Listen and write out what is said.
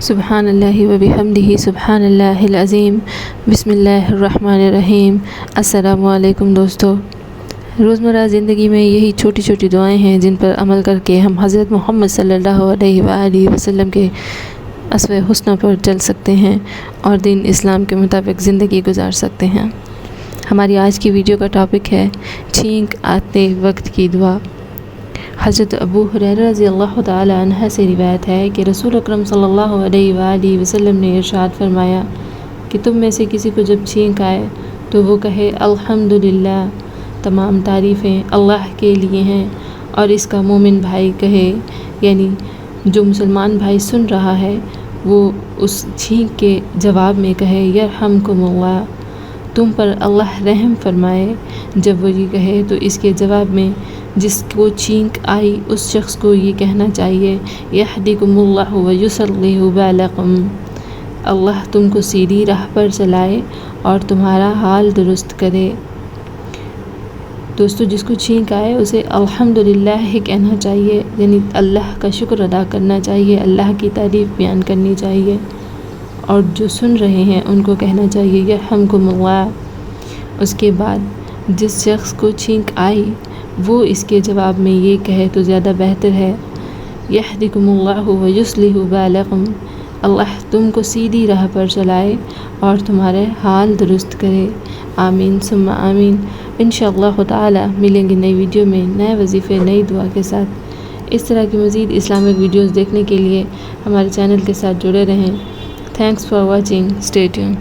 سبحان اللہ و بحمدہ سبحان اللہ العظیم بسم اللہ الرحمن الرحیم۔ السلام علیکم دوستو، روزمرہ زندگی میں یہی چھوٹی چھوٹی دعائیں ہیں جن پر عمل کر کے ہم حضرت محمد صلی اللہ علیہ وآلہ وسلم کے اسوہ حسنہ پر چل سکتے ہیں اور دین اسلام کے مطابق زندگی گزار سکتے ہیں۔ ہماری آج کی ویڈیو کا ٹاپک ہے چھینک آتے وقت کی دعا۔ حضرت ابو ہریرہ رضی اللہ تعالی عنہ سے روایت ہے کہ رسول اکرم صلی اللہ علیہ وآلہ وسلم نے ارشاد فرمایا کہ تم میں سے کسی کو جب چھینک آئے تو وہ کہے الحمدللہ، تمام تعریفیں اللہ کے لیے ہیں، اور اس کا مومن بھائی کہے، یعنی جو مسلمان بھائی سن رہا ہے وہ اس چھینک کے جواب میں کہے یرحمکم اللہ، تم پر اللہ رحم فرمائے۔ جب وہ یہ کہے تو اس کے جواب میں جس کو چھینک آئی اس شخص کو یہ کہنا چاہیے یہدیکم اللہ ویصلح بالکم، اللہ تم کو سیدھی راہ پر چلائے اور تمہارا حال درست کرے۔ دوستو، جس کو چھینک آئے اسے الحمدللہ ہی کہنا چاہیے، یعنی اللہ کا شکر ادا کرنا چاہیے، اللہ کی تعریف بیان کرنی چاہیے، اور جو سن رہے ہیں ان کو کہنا چاہیے یرحمکم اللہ۔ اس کے بعد جس شخص کو چھینک آئی وہ اس کے جواب میں یہ کہے تو زیادہ بہتر ہے یہدیکم اللہ ویصلح بالکم، اللہ تم کو سیدھی راہ پر چلائے اور تمہارے حال درست کرے۔ آمین ثم آمین۔ انشاءاللہ تعالی ملیں گے نئی ویڈیو میں نئے وظیفے نئی دعا کے ساتھ۔ اس طرح کی مزید اسلامک ویڈیوز دیکھنے کے لیے ہمارے چینل کے ساتھ جڑے رہیں۔ Thanks for watching, stay tune.